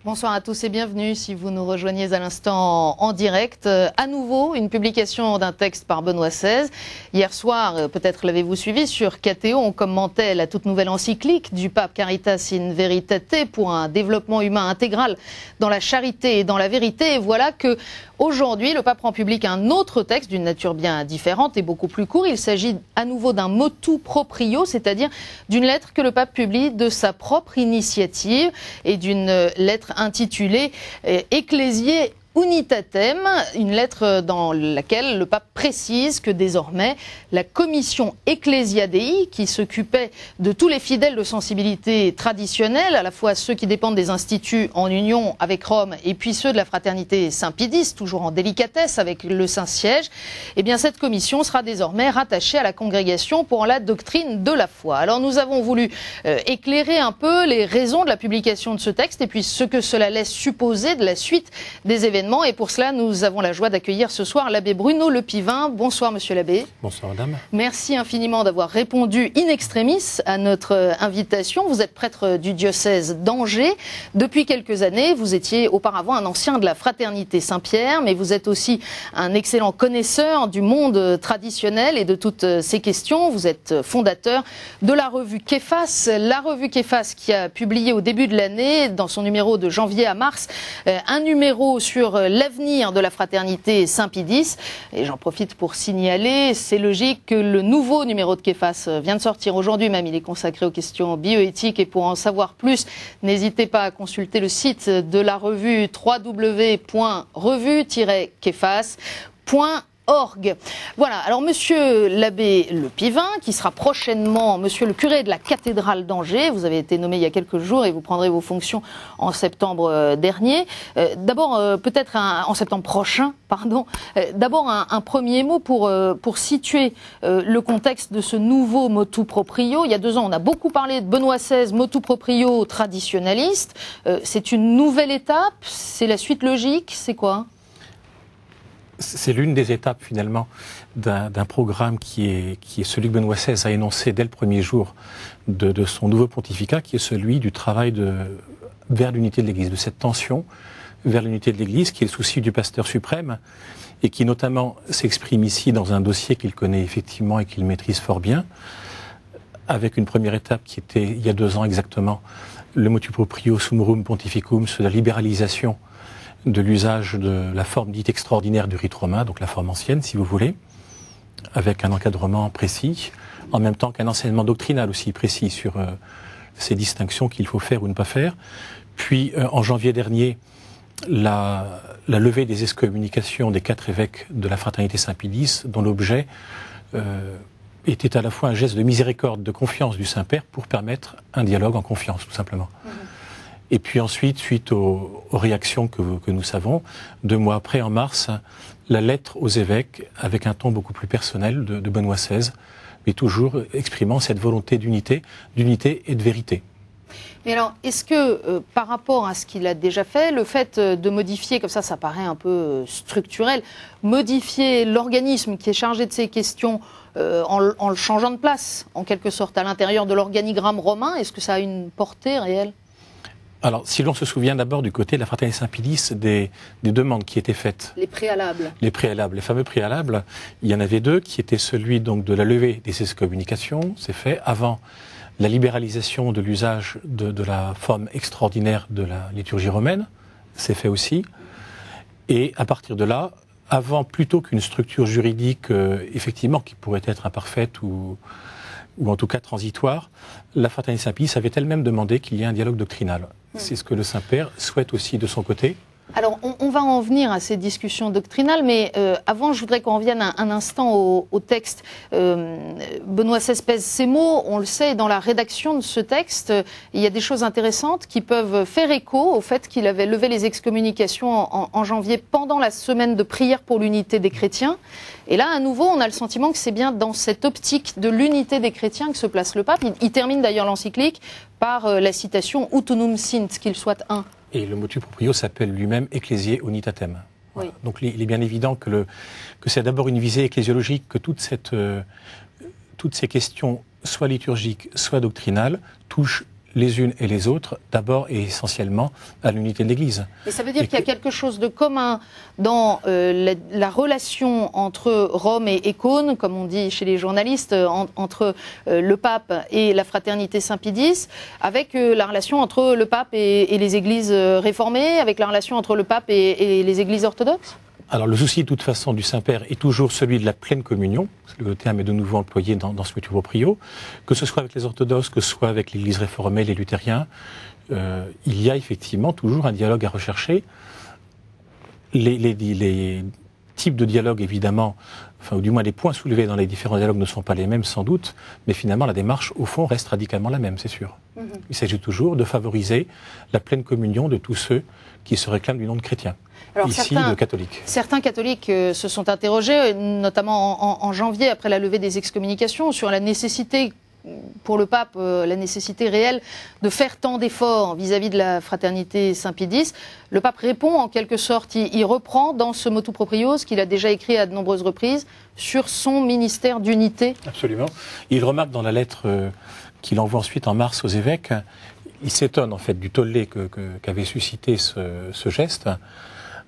Bonsoir à tous et bienvenue si vous nous rejoignez à l'instant en direct. À nouveau, une publication d'un texte par Benoît XVI. Hier soir, peut-être l'avez-vous suivi, sur KTO, on commentait la toute nouvelle encyclique du pape Caritas in Veritate pour un développement humain intégral dans la charité et dans la vérité. Et voilà que aujourd'hui, le pape rend public un autre texte d'une nature bien différente et beaucoup plus court. Il s'agit à nouveau d'un motu proprio, c'est-à-dire d'une lettre que le pape publie de sa propre initiative et d'une lettre intitulée Ecclesiae Unitatem, une lettre dans laquelle le pape précise que désormais la commission Ecclesia Dei, qui s'occupait de tous les fidèles de sensibilité traditionnelle, à la fois ceux qui dépendent des instituts en union avec Rome et puis ceux de la fraternité Saint-Pédis, toujours en délicatesse avec le Saint-Siège, eh bien cette commission sera désormais rattachée à la congrégation pour la doctrine de la foi. Alors nous avons voulu éclairer un peu les raisons de la publication de ce texte et puis ce que cela laisse supposer de la suite des événements. Et pour cela, nous avons la joie d'accueillir ce soir l'abbé Bruno Lepivin. Bonsoir, monsieur l'abbé. Bonsoir, madame. Merci infiniment d'avoir répondu in extremis à notre invitation. Vous êtes prêtre du diocèse d'Angers. Depuis quelques années, vous étiez auparavant un ancien de la fraternité Saint-Pierre, mais vous êtes aussi un excellent connaisseur du monde traditionnel et de toutes ces questions. Vous êtes fondateur de la revue Képhas. La revue Képhas qui a publié au début de l'année, dans son numéro de janvier à mars, un numéro sur l'avenir de la fraternité Saint-Pédis. Et j'en profite pour signaler, c'est logique que le nouveau numéro de Képhas vient de sortir aujourd'hui, même il est consacré aux questions bioéthiques. Et pour en savoir plus, n'hésitez pas à consulter le site de la revue www.revue-képhas.org. Voilà, alors monsieur l'abbé Lepivin, qui sera prochainement monsieur le curé de la cathédrale d'Angers, vous avez été nommé il y a quelques jours et vous prendrez vos fonctions en septembre dernier. D'abord, peut-être en septembre prochain, pardon. D'abord un premier mot pour situer le contexte de ce nouveau motu proprio. Il y a 2 ans, on a beaucoup parlé de Benoît XVI, motu proprio traditionnaliste. C'est une nouvelle étape, c'est la suite logique, c'est quoi ? C'est l'une des étapes finalement d'un programme qui est celui que Benoît XVI a énoncé dès le premier jour de son nouveau pontificat, qui est celui du travail vers l'unité de l'Église, de cette tension vers l'unité de l'Église, qui est le souci du pasteur suprême et qui notamment s'exprime ici dans un dossier qu'il connaît effectivement et qu'il maîtrise fort bien, avec une première étape qui était il y a 2 ans exactement, le motu proprio summorum pontificum, sur la libéralisation de l'usage de la forme dite extraordinaire du rite romain, donc la forme ancienne si vous voulez, avec un encadrement précis, en même temps qu'un enseignement doctrinal aussi précis sur ces distinctions qu'il faut faire ou ne pas faire. Puis en janvier dernier, la levée des excommunications des 4 évêques de la fraternité Saint-Pédis, dont l'objet était à la fois un geste de miséricorde, de confiance du Saint-Père pour permettre un dialogue en confiance tout simplement. Et puis ensuite, suite aux réactions que nous savons, 2 mois après, en mars, la lettre aux évêques avec un ton beaucoup plus personnel de Benoît XVI, mais toujours exprimant cette volonté d'unité et de vérité. Mais alors, est-ce que par rapport à ce qu'il a déjà fait, le fait de modifier, comme ça paraît un peu structurel, modifier l'organisme qui est chargé de ces questions en le changeant de place, en quelque sorte, à l'intérieur de l'organigramme romain, est-ce que ça a une portée réelle ? Alors, si l'on se souvient d'abord du côté de la fraternité Saint-Pédis des demandes qui étaient faites. Les préalables. Les fameux préalables. Il y en avait 2, qui étaient celui donc de la levée des excommunications, c'est fait, avant la libéralisation de l'usage de la forme extraordinaire de la liturgie romaine, c'est fait aussi. Et à partir de là, avant plutôt qu'une structure juridique, effectivement, qui pourrait être imparfaite ou en tout cas transitoire, la fraternité Saint-Pédis avait elle-même demandé qu'il y ait un dialogue doctrinal. C'est ce que le Saint-Père souhaite aussi de son côté. Alors, on va en venir à ces discussions doctrinales, mais avant, je voudrais qu'on revienne un instant au texte. Benoît XVI pèse ses mots, on le sait, dans la rédaction de ce texte, il y a des choses intéressantes qui peuvent faire écho au fait qu'il avait levé les excommunications en janvier pendant la semaine de prière pour l'unité des chrétiens. Et là, à nouveau, on a le sentiment que c'est bien dans cette optique de l'unité des chrétiens que se place le pape. Il termine d'ailleurs l'encyclique par la citation « Ut unum sint », qu'il soit un. Et le motu proprio s'appelle lui-même Ecclesiae Unitatem. Voilà. Oui. Donc il est bien évident que c'est d'abord une visée ecclésiologique, que toutes ces questions, soit liturgiques, soit doctrinales, touchent les unes et les autres, d'abord et essentiellement à l'unité de l'Église. Et ça veut dire qu'il y a quelque chose de commun dans la relation entre Rome et Cône, comme on dit chez les journalistes, entre le pape et la fraternité Saint-Pie-X, avec la relation entre le pape et les églises réformées, avec la relation entre le pape et les églises orthodoxes? Alors le souci de toute façon du Saint-Père est toujours celui de la pleine communion, le terme est de nouveau employé dans ce mutuo proprio, que ce soit avec les orthodoxes, que ce soit avec l'Église réformée, les luthériens, il y a effectivement toujours un dialogue à rechercher. Les types de dialogue évidemment, enfin ou du moins les points soulevés dans les différents dialogues ne sont pas les mêmes sans doute, mais finalement la démarche au fond reste radicalement la même, c'est sûr. Il s'agit toujours de favoriser la pleine communion de tous ceux qui se réclament du nom de chrétiens. Alors, ici, de catholiques. Certains catholiques se sont interrogés, notamment en janvier, après la levée des excommunications, sur la nécessité, pour le pape, la nécessité réelle de faire tant d'efforts vis-à-vis de la fraternité Saint-Pie-X. Le pape répond en quelque sorte, il reprend dans ce motu proprio ce qu'il a déjà écrit à de nombreuses reprises sur son ministère d'unité. Absolument. Il remarque dans la lettre qu'il envoie ensuite en mars aux évêques, il s'étonne en fait du tollé qu'avait suscité ce geste,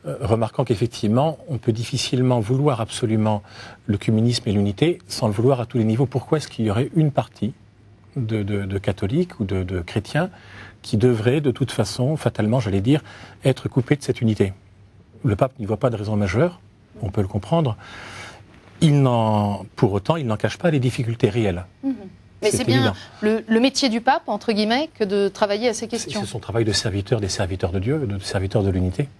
remarquant qu'effectivement, on peut difficilement vouloir absolument le communisme et l'unité sans le vouloir à tous les niveaux. Pourquoi est-ce qu'il y aurait une partie de catholiques ou de chrétiens qui devrait de toute façon, fatalement, j'allais dire, être coupée de cette unité? Le pape n'y voit pas de raison majeure, on peut le comprendre. Pour autant, il n'en cache pas les difficultés réelles. Mais c'est bien le métier du pape, entre guillemets, que de travailler à ces questions. C'est son travail de serviteur des serviteurs de Dieu, de serviteur de l'unité.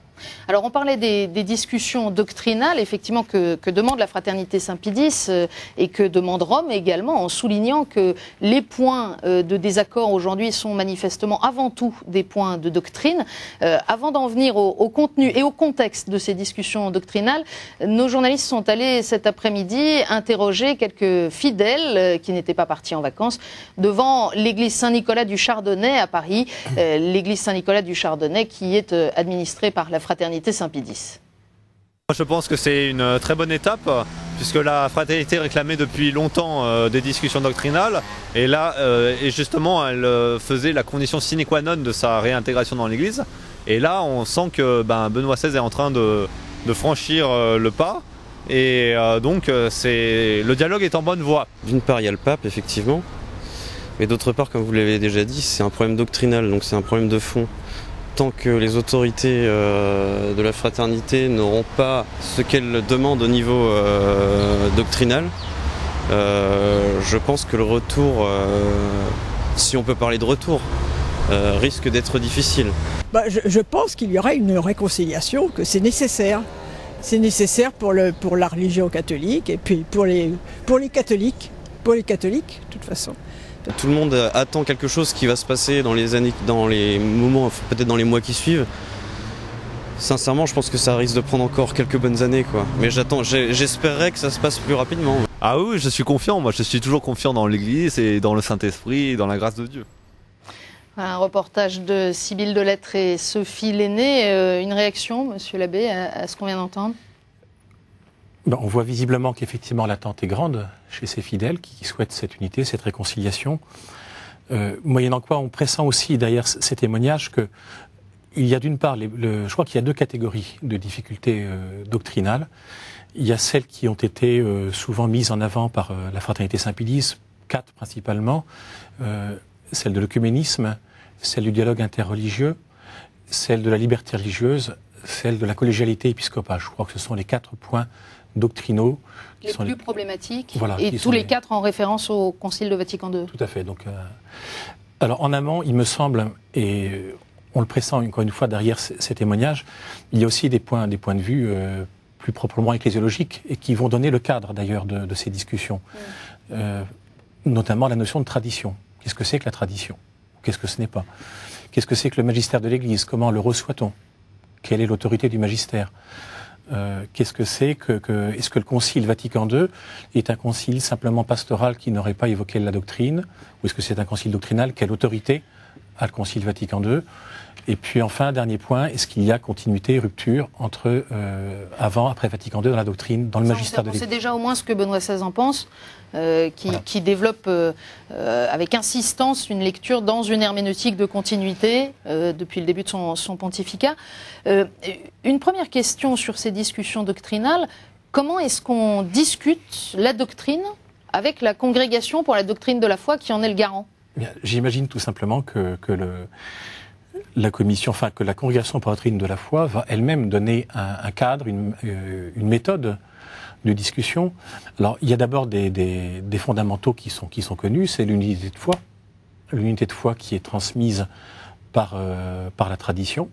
Alors on parlait des discussions doctrinales, effectivement, que demande la fraternité Saint-Pie-X et que demande Rome également, en soulignant que les points de désaccord aujourd'hui sont manifestement avant tout des points de doctrine. Avant d'en venir au contenu et au contexte de ces discussions doctrinales, nos journalistes sont allés cet après-midi interroger quelques fidèles qui n'étaient pas partis en vacances devant l'église Saint-Nicolas du Chardonnay à Paris, l'église Saint-Nicolas du Chardonnay qui est administrée par la fraternité Saint-Pie-X. Je pense que c'est une très bonne étape puisque la fraternité réclamait depuis longtemps des discussions doctrinales et là, et justement, elle faisait la condition sine qua non de sa réintégration dans l'Église. Et là, on sent que Benoît XVI est en train de franchir le pas et donc le dialogue est en bonne voie. D'une part, il y a le pape, effectivement, mais d'autre part, comme vous l'avez déjà dit, c'est un problème doctrinal, donc c'est un problème de fond. Tant que les autorités de la fraternité n'auront pas ce qu'elles demandent au niveau doctrinal, je pense que le retour, si on peut parler de retour, risque d'être difficile. Je pense qu'il y aura une réconciliation, que c'est nécessaire. C'est nécessaire pour la religion catholique et puis pour les catholiques, de toute façon. Tout le monde attend quelque chose qui va se passer dans les moments, peut-être dans les mois qui suivent. Sincèrement, je pense que ça risque de prendre encore quelques bonnes années, quoi. Mais j'espérerais que ça se passe plus rapidement. Ah oui, je suis confiant. Moi, je suis toujours confiant dans l'Église et dans le Saint-Esprit et dans la grâce de Dieu. Un reportage de Sybille Delettre et Sophie Lenné. Une réaction, monsieur l'abbé, à ce qu'on vient d'entendre? On voit visiblement qu'effectivement l'attente est grande chez ces fidèles qui souhaitent cette unité, cette réconciliation. Moyennant quoi, on pressent aussi derrière ces témoignages que il y a d'une part, je crois qu'il y a deux catégories de difficultés doctrinales. Il y a celles qui ont été souvent mises en avant par la fraternité Saint-Pie-X, 4 principalement, celle de l'œcuménisme, celle du dialogue interreligieux, celle de la liberté religieuse, celle de la collégialité épiscopale. Je crois que ce sont les 4 points doctrinaux qui les sont plus problématiques, voilà, et tous les 4 en référence au Concile de Vatican II. Tout à fait. Donc, alors en amont, il me semble, et on le pressent encore une fois derrière ces témoignages, il y a aussi des points de vue plus proprement ecclésiologiques et qui vont donner le cadre d'ailleurs de ces discussions, notamment la notion de tradition. Qu'est-ce que c'est que la tradition? Qu'est-ce que ce n'est pas? Qu'est-ce que c'est que le magistère de l'Église? Comment le reçoit-on? Quelle est l'autorité du magistère? Qu'est-ce que c'est est-ce que le Concile Vatican II est un concile simplement pastoral qui n'aurait pas évoqué la doctrine? Ou est-ce que c'est un concile doctrinal? Quelle autorité a le Concile Vatican II? Et puis enfin, dernier point, est-ce qu'il y a continuité et rupture entre avant, après Vatican II dans la doctrine, dans le magistère de l'Église? C'est déjà au moins ce que Benoît XVI en pense, qui développe avec insistance une lecture dans une herméneutique de continuité depuis le début de son pontificat. Une première question sur ces discussions doctrinales, comment est-ce qu'on discute la doctrine avec la Congrégation pour la doctrine de la foi qui en est le garant? J'imagine tout simplement que la commission, enfin que la Congrégation pour la doctrine de la foi va elle-même donner un cadre, une méthode de discussion. Alors il y a d'abord des fondamentaux qui sont connus, c'est l'unité de foi qui est transmise par la tradition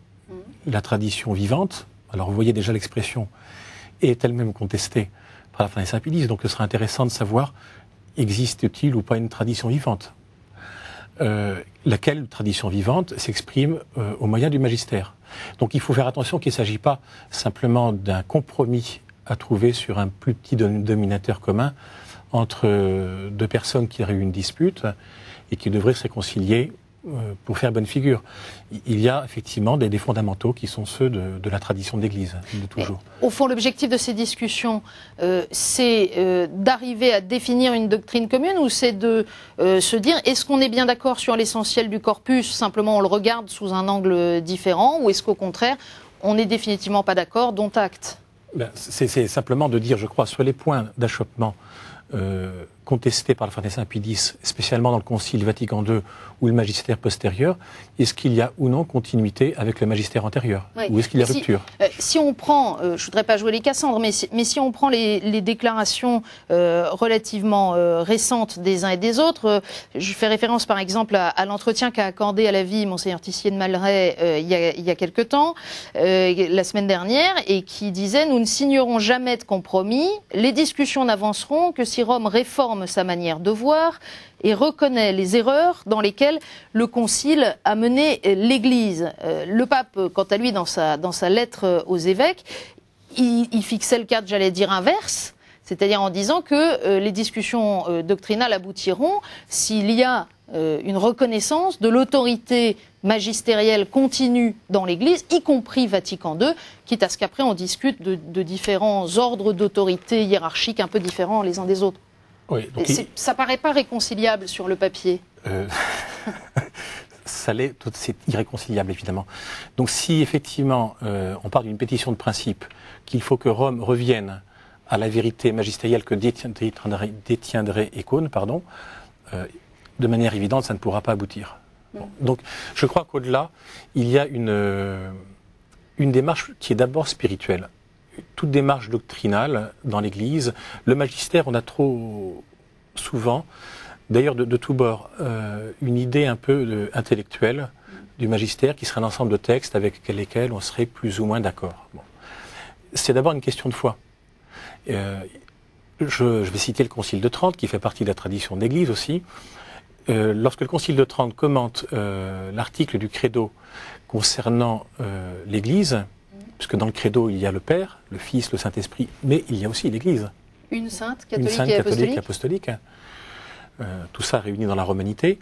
vivante. Alors vous voyez déjà l'expression est elle-même contestée par la Fraternité Saint-Pie, donc ce sera intéressant de savoir existe-t-il ou pas une tradition vivante. Laquelle tradition vivante s'exprime au moyen du magistère. Donc il faut faire attention qu'il ne s'agit pas simplement d'un compromis à trouver sur un plus petit dénominateur commun entre deux personnes qui auraient eu une dispute et qui devraient se réconcilier pour faire bonne figure. Il y a effectivement des fondamentaux qui sont ceux de la tradition de l'Église, de toujours. Au fond, l'objectif de ces discussions, c'est d'arriver à définir une doctrine commune, ou c'est de se dire, est-ce qu'on est bien d'accord sur l'essentiel du corpus, simplement on le regarde sous un angle différent, ou est-ce qu'au contraire, on n'est définitivement pas d'accord, dont acte? C'est simplement de dire, je crois, sur les points d'achoppement contesté par la Fraternité Saint-Pie, spécialement dans le Concile Vatican II ou le magistère postérieur, est-ce qu'il y a ou non continuité avec le magistère antérieur? Oui. Ou est-ce qu'il y a rupture? Si on prend, je ne voudrais pas jouer les Cassandres, mais si on prend les déclarations relativement récentes des uns et des autres, je fais référence par exemple à l'entretien qu'a accordé à la vie Monseigneur Tissier de Malray il y a quelque temps, la semaine dernière, et qui disait « Nous ne signerons jamais de compromis, les discussions n'avanceront que si Rome réforme sa manière de voir et reconnaît les erreurs dans lesquelles le Concile a mené l'Église. » Le pape, quant à lui, dans sa lettre aux évêques, il fixait le cadre, j'allais dire, inverse, c'est-à-dire en disant que les discussions doctrinales aboutiront s'il y a une reconnaissance de l'autorité magistérielle continue dans l'Église, y compris Vatican II, quitte à ce qu'après on discute de différents ordres d'autorité hiérarchiques un peu différents les uns des autres. Oui, donc ça paraît pas réconciliable sur le papier. Ça l'est, c'est irréconciliable évidemment. Donc si effectivement on part d'une pétition de principe qu'il faut que Rome revienne à la vérité magistérielle que détiendrait Écône, de manière évidente, ça ne pourra pas aboutir. Bon. Donc je crois qu'au-delà, il y a une démarche qui est d'abord spirituelle. Toute démarche doctrinale dans l'Église, le magistère, on a trop souvent, d'ailleurs de tous bords, une idée un peu intellectuelle du magistère qui serait un ensemble de textes avec lesquels on serait plus ou moins d'accord. Bon. C'est d'abord une question de foi. Je vais citer le Concile de Trente, qui fait partie de la tradition de l'Église aussi. Lorsque le Concile de Trente commente l'article du Credo concernant l'Église, puisque dans le Credo, il y a le Père, le Fils, le Saint-Esprit, mais il y a aussi l'Église. Une sainte catholique et apostolique. Tout ça réuni dans la romanité.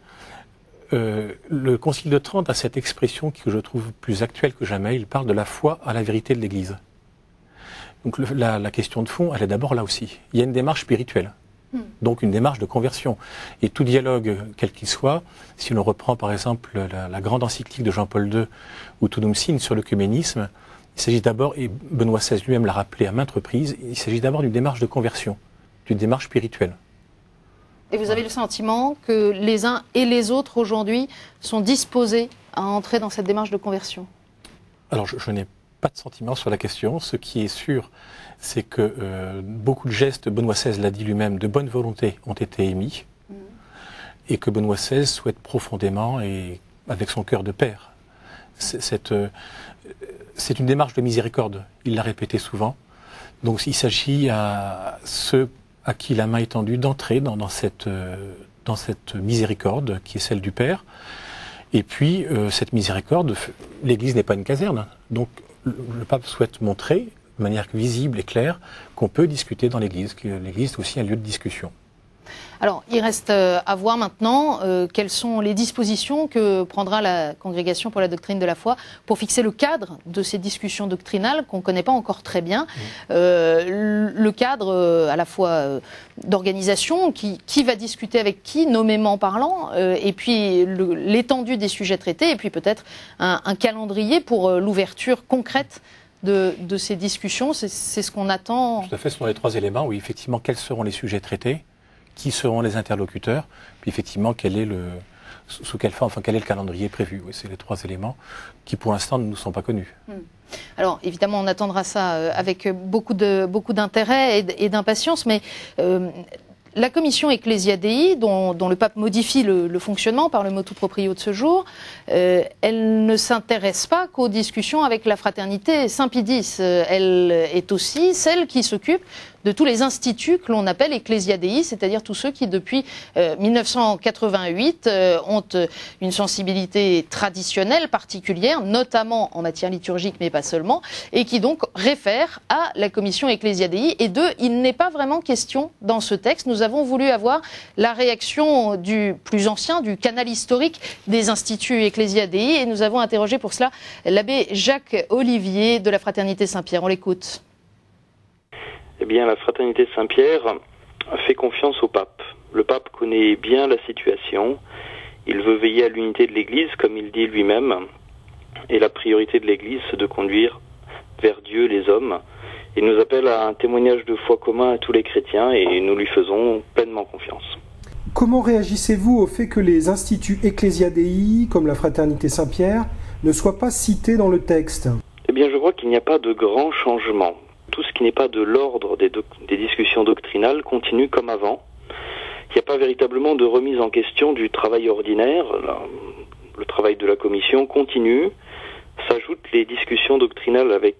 Le Concile de Trente a cette expression que je trouve plus actuelle que jamais. Il parle de la foi à la vérité de l'Église. Donc la question de fond, elle est d'abord là aussi. Il y a une démarche spirituelle, donc une démarche de conversion. Et tout dialogue, quel qu'il soit, si l'on reprend par exemple la grande encyclique de Jean-Paul II, Utunum Sine sur l'œcuménisme, il s'agit d'abord, et Benoît XVI lui-même l'a rappelé à maintes reprises, il s'agit d'abord d'une démarche de conversion, d'une démarche spirituelle. Et vous avez le sentiment que les uns et les autres aujourd'hui sont disposés à entrer dans cette démarche de conversion? Alors je n'ai pas de sentiment sur la question. Ce qui est sûr, c'est que beaucoup de gestes, Benoît XVI l'a dit lui-même, de bonne volonté ont été émis, et que Benoît XVI souhaite profondément, et avec son cœur de père, c'est une démarche de miséricorde, il l'a répété souvent. Donc il s'agit à ceux à qui la main est tendue d'entrer dans cette miséricorde qui est celle du Père. Et puis cette miséricorde, l'Église n'est pas une caserne, donc le pape souhaite montrer de manière visible et claire qu'on peut discuter dans l'Église, que l'Église est aussi un lieu de discussion. Alors, il reste à voir maintenant quelles sont les dispositions que prendra la Congrégation pour la doctrine de la foi pour fixer le cadre de ces discussions doctrinales qu'on ne connaît pas encore très bien. Le cadre à la fois d'organisation, qui va discuter avec qui, nommément parlant, et puis l'étendue des sujets traités, et puis peut-être un calendrier pour l'ouverture concrète de ces discussions. C'est ce qu'on attend. Tout à fait, ce sont les trois éléments. Oui, effectivement, quels seront les sujets traités, qui seront les interlocuteurs, puis effectivement, sous quelle forme, quel est le calendrier prévu. Oui, c'est les trois éléments qui, pour l'instant, ne nous sont pas connus. Alors, évidemment, on attendra ça avec beaucoup d'intérêt et d'impatience, mais la commission Ecclesia Dei, dont le pape modifie le fonctionnement par le motu proprio de ce jour, elle ne s'intéresse pas qu'aux discussions avec la fraternité Saint-Pie-X. Elle est aussi celle qui s'occupe de tous les instituts que l'on appelle Ecclesia Dei, c'est-à-dire tous ceux qui, depuis 1988, ont une sensibilité traditionnelle particulière, notamment en matière liturgique, mais pas seulement, et qui donc réfèrent à la commission Ecclesia Dei. Et il n'est pas vraiment question dans ce texte. Nous avons voulu avoir la réaction du plus ancien, du canal historique des instituts Ecclesia Dei, et nous avons interrogé pour cela l'abbé Jacques Olivier de la Fraternité Saint-Pierre. On l'écoute. Eh bien, la Fraternité Saint-Pierre fait confiance au pape. Le pape connaît bien la situation. Il veut veiller à l'unité de l'Église, comme il dit lui-même. Et la priorité de l'Église, c'est de conduire vers Dieu les hommes. Il nous appelle à un témoignage de foi commun à tous les chrétiens et nous lui faisons pleinement confiance. Comment réagissez-vous au fait que les instituts Ecclesia Dei, comme la Fraternité Saint-Pierre, ne soient pas cités dans le texte? Eh bien, je crois qu'il n'y a pas de grand changement. Tout ce qui n'est pas de l'ordre des discussions doctrinales continue comme avant. Il n'y a pas véritablement de remise en question du travail ordinaire. Le travail de la commission continue. S'ajoutent les discussions doctrinales avec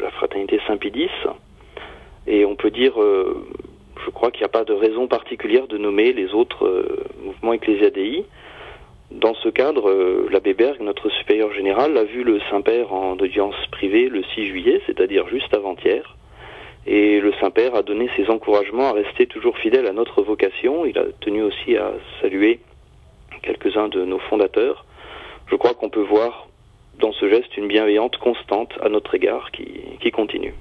la Fraternité Saint-Pie-X. Et on peut dire, je crois qu'il n'y a pas de raison particulière de nommer les autres mouvements Ecclesia Dei. Dans ce cadre, l'abbé Berg, notre supérieur général, a vu le Saint-Père en audience privée le 6 juillet, c'est-à-dire juste avant-hier. Et le Saint-Père a donné ses encouragements à rester toujours fidèle à notre vocation. Il a tenu aussi à saluer quelques-uns de nos fondateurs. Je crois qu'on peut voir dans ce geste une bienveillante constante à notre égard qui continue.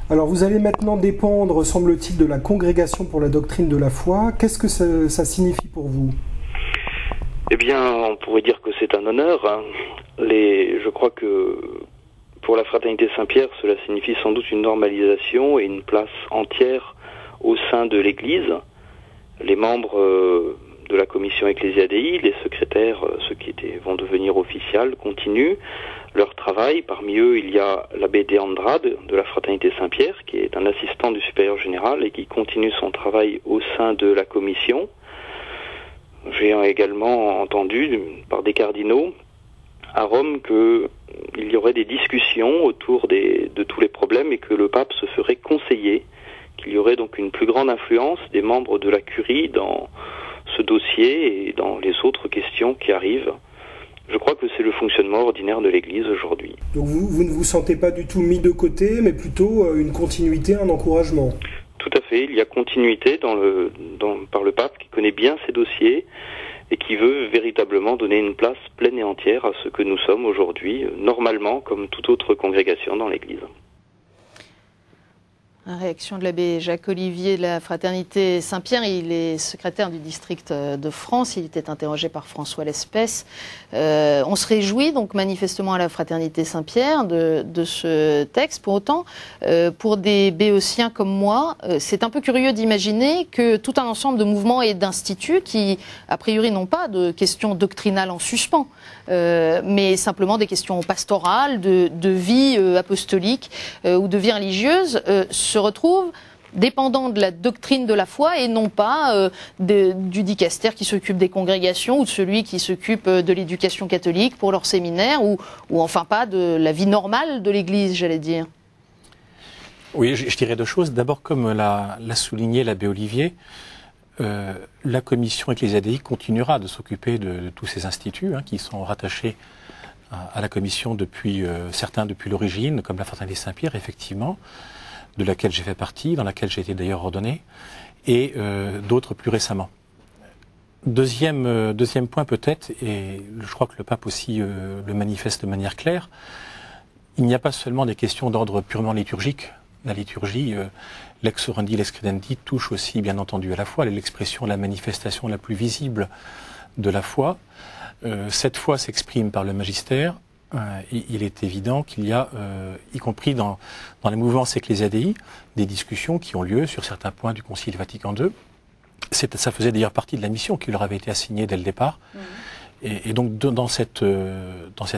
Alors vous allez maintenant dépendre, semble-t-il, de la Congrégation pour la doctrine de la foi. Qu'est-ce que ça signifie pour vous ? Eh bien, on pourrait dire que c'est un honneur. Je crois que pour la Fraternité Saint-Pierre, cela signifie sans doute une normalisation et une place entière au sein de l'Église. Les membres de la commission Ecclesia Dei, les secrétaires, ceux qui vont devenir officiels, continuent leur travail. Parmi eux, il y a l'abbé De Andrade de la Fraternité Saint-Pierre, qui est un assistant du supérieur général et qui continue son travail au sein de la commission. J'ai également entendu par des cardinaux à Rome qu'il y aurait des discussions autour de tous les problèmes et que le pape se ferait conseiller, qu'il y aurait donc une plus grande influence des membres de la curie dans ce dossier et dans les autres questions qui arrivent. Je crois que c'est le fonctionnement ordinaire de l'Église aujourd'hui. Donc vous ne vous sentez pas du tout mis de côté, mais plutôt une continuité, un encouragement? Tout à fait, il y a continuité par le pape qui connaît bien ces dossiers et qui veut véritablement donner une place pleine et entière à ce que nous sommes aujourd'hui, normalement comme toute autre congrégation dans l'Église. La réaction de l'abbé Jacques Olivier de la Fraternité Saint-Pierre, il est secrétaire du district de France, il était interrogé par François Lespèce. On se réjouit donc manifestement à la Fraternité Saint-Pierre de ce texte. Pour autant, pour des béotiens comme moi, c'est un peu curieux d'imaginer que tout un ensemble de mouvements et d'instituts qui, a priori, n'ont pas de questions doctrinales en suspens, mais simplement des questions pastorales, de vie apostolique ou de vie religieuse, se retrouvent dépendants de la doctrine de la foi et non pas du dicaster qui s'occupe des congrégations ou de celui qui s'occupe de l'éducation catholique pour leur séminaire ou enfin pas de la vie normale de l'Église, j'allais dire. Oui, je dirais deux choses. D'abord, comme l'a souligné l'abbé Olivier, la commission Ecclesia Dei continuera de s'occuper de tous ces instituts qui sont rattachés à la commission certains depuis l'origine, comme la Fraternité Saint-Pierre, effectivement. de laquelle j'ai fait partie, dans laquelle j'ai été d'ailleurs ordonné, et d'autres plus récemment. Deuxième point peut-être, et je crois que le pape aussi le manifeste de manière claire, il n'y a pas seulement des questions d'ordre purement liturgique. La liturgie, lex orandi, lex credendi, touche aussi bien entendu à la foi, l'expression, la manifestation la plus visible de la foi. Cette foi s'exprime par le magistère. Il est évident qu'il y a, y compris dans les mouvances Ecclesiadei, des discussions qui ont lieu sur certains points du Concile Vatican II. Ça faisait d'ailleurs partie de la mission qui leur avait été assignée dès le départ. Et donc dans cet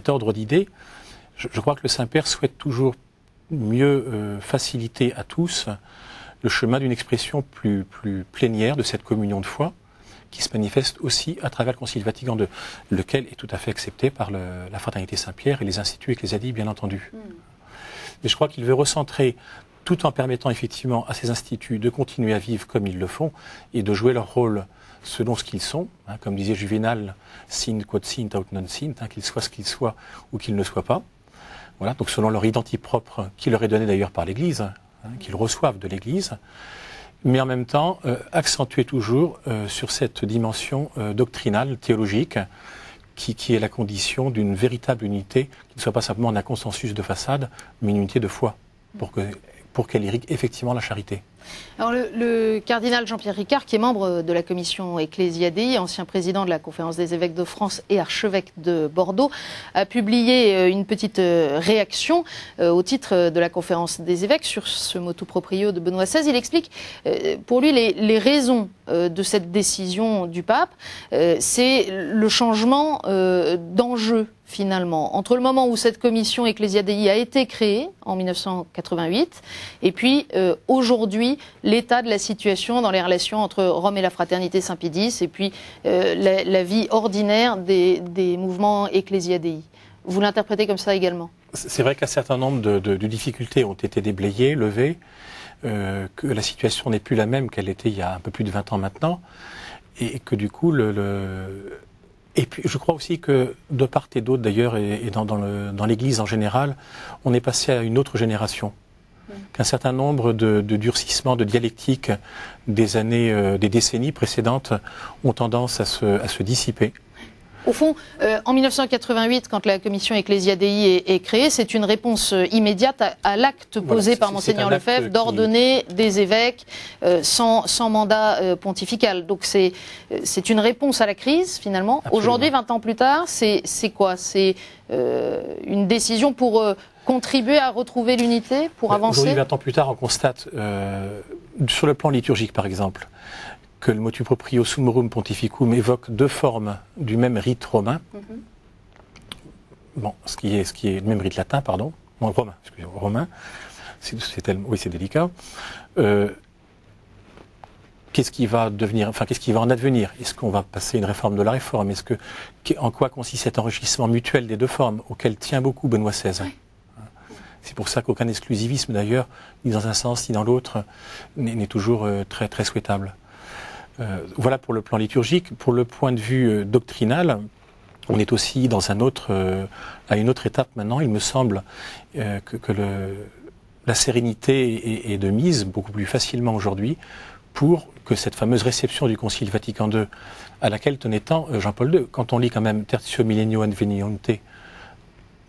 ordre d'idées, je crois que le Saint-Père souhaite toujours mieux faciliter à tous le chemin d'une expression plus plénière de cette communion de foi qui se manifeste aussi à travers le Concile Vatican II, lequel est tout à fait accepté par la Fraternité Saint-Pierre et les instituts ecclésiastiques, bien entendu. Mais je crois qu'il veut recentrer, tout en permettant effectivement à ces instituts de continuer à vivre comme ils le font et de jouer leur rôle selon ce qu'ils sont, comme disait Juvénal, sint quod sint aut non sint, qu'ils soient ce qu'ils soient ou qu'ils ne soient pas. Voilà, donc selon leur identité propre, qui leur est donnée d'ailleurs par l'Église, qu'ils reçoivent de l'Église, mais en même temps accentuer toujours sur cette dimension doctrinale, théologique, qui est la condition d'une véritable unité, qui ne soit pas simplement un consensus de façade, mais une unité de foi, pour qu'elle irrigue effectivement la charité. Alors le cardinal Jean-Pierre Ricard, qui est membre de la commission Ecclesiadei, ancien président de la Conférence des évêques de France et archevêque de Bordeaux, a publié une petite réaction au titre de la Conférence des évêques sur ce motu proprio de Benoît XVI. Il explique pour lui les raisons de cette décision du pape. C'est le changement d'enjeu finalement, entre le moment où cette commission Ecclesiadei a été créée, en 1988, et puis aujourd'hui, l'état de la situation dans les relations entre Rome et la Fraternité Saint-Pédis, et puis la vie ordinaire des mouvements Ecclesiadei. Vous l'interprétez comme ça également? C'est vrai qu'un certain nombre de difficultés ont été déblayées, levées, que la situation n'est plus la même qu'elle était il y a un peu plus de 20 ans maintenant, et que du coup, Et puis, je crois aussi que, de part et d'autre d'ailleurs, et dans l'Église en général, on est passé à une autre génération. Qu'un certain nombre de durcissements, de dialectiques des décennies précédentes ont tendance à se dissiper. Au fond, en 1988, quand la commission Ecclesiadei est créée, c'est une réponse immédiate à l'acte posé par Monseigneur Lefebvre d'ordonner des évêques sans mandat pontifical. Donc c'est une réponse à la crise, finalement. Aujourd'hui, 20 ans plus tard, c'est quoi? C'est une décision pour contribuer à retrouver l'unité, pour avancer? Aujourd'hui, 20 ans plus tard, on constate, sur le plan liturgique par exemple, que le motu proprio summorum pontificum évoque deux formes du même rite romain. Bon, ce qui est le même rite latin, pardon. Non, romain, excusez-moi, romain. Oui, c'est délicat. Qu'est-ce qui va en advenir? Est-ce qu'on va passer une réforme de la réforme? En quoi consiste cet enrichissement mutuel des deux formes, auquel tient beaucoup Benoît XVI? C'est pour ça qu'aucun exclusivisme, d'ailleurs, ni dans un sens ni dans l'autre, n'est toujours très, très souhaitable. Voilà pour le plan liturgique. Pour le point de vue doctrinal, on est aussi à une autre étape maintenant. Il me semble que la sérénité est de mise beaucoup plus facilement aujourd'hui pour que cette fameuse réception du Concile Vatican II, à laquelle tenait tant Jean-Paul II, quand on lit quand même Tertio Millennio Adveniente,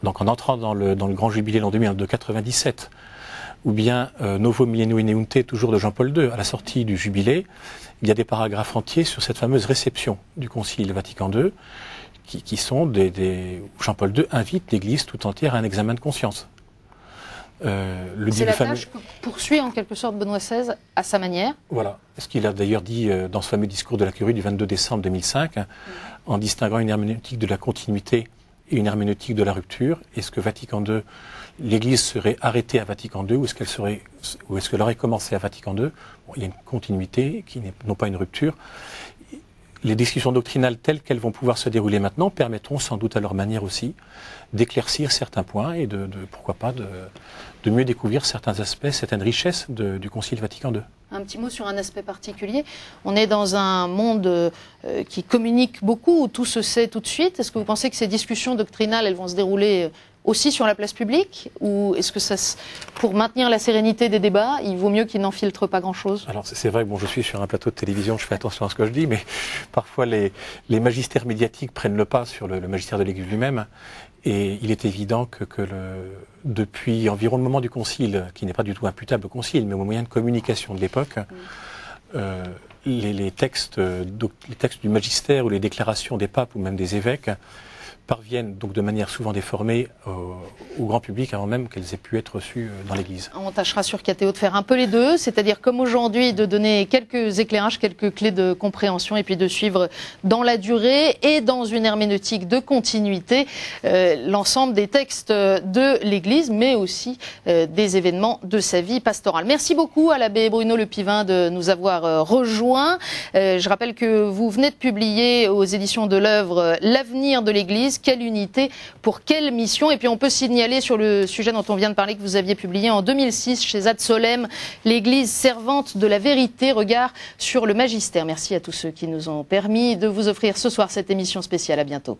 donc en entrant dans le grand jubilé l'an 2000 de 97, ou bien Novo Millennio Ineunte, toujours de Jean-Paul II, à la sortie du jubilé, il y a des paragraphes entiers sur cette fameuse réception du Concile Vatican II, qui sont où Jean-Paul II invite l'Église tout entière à un examen de conscience. C'est la tâche que poursuit en quelque sorte Benoît XVI à sa manière. Voilà, ce qu'il a d'ailleurs dit dans ce fameux discours de la Curie du 22 décembre 2005, en distinguant une herméneutique de la continuité et une herméneutique de la rupture. Est-ce que Vatican II, l'Église serait arrêtée à Vatican II ou est-ce qu'elle aurait commencé à Vatican II? Bon, il y a une continuité, non pas une rupture. Les discussions doctrinales telles qu'elles vont pouvoir se dérouler maintenant permettront sans doute à leur manière aussi d'éclaircir certains points et pourquoi pas de mieux découvrir certains aspects, certaines richesses du Concile Vatican II. Un petit mot sur un aspect particulier. On est dans un monde qui communique beaucoup, où tout se sait tout de suite. Est-ce que vous pensez que ces discussions doctrinales, elles vont se dérouler aussi sur la place publique? Ou est-ce que pour maintenir la sérénité des débats, il vaut mieux qu'il n'infiltre pas grand-chose? Alors c'est vrai que je suis sur un plateau de télévision, je fais attention à ce que je dis, mais parfois les magistères médiatiques prennent le pas sur le magistère de l'Église lui-même. Et il est évident que depuis environ le moment du Concile, qui n'est pas du tout imputable au Concile, mais au moyen de communication de l'époque, les textes du magistère ou les déclarations des papes ou même des évêques parviennent donc de manière souvent déformée au grand public avant même qu'elles aient pu être reçues dans l'Église. On tâchera sur KTO de faire un peu les deux, c'est-à-dire comme aujourd'hui de donner quelques éclairages, quelques clés de compréhension et puis de suivre dans la durée et dans une herméneutique de continuité l'ensemble des textes de l'Église mais aussi des événements de sa vie pastorale. Merci beaucoup à l'abbé Bruno Le Pivin de nous avoir rejoints. Je rappelle que vous venez de publier aux éditions de l'œuvre L'avenir de l'Église. Quelle unité pour quelle mission? Et puis on peut signaler sur le sujet dont on vient de parler que vous aviez publié en 2006 chez Ad Solem, l'Église servante de la vérité, regard sur le magistère. Merci à tous ceux qui nous ont permis de vous offrir ce soir cette émission spéciale. À bientôt.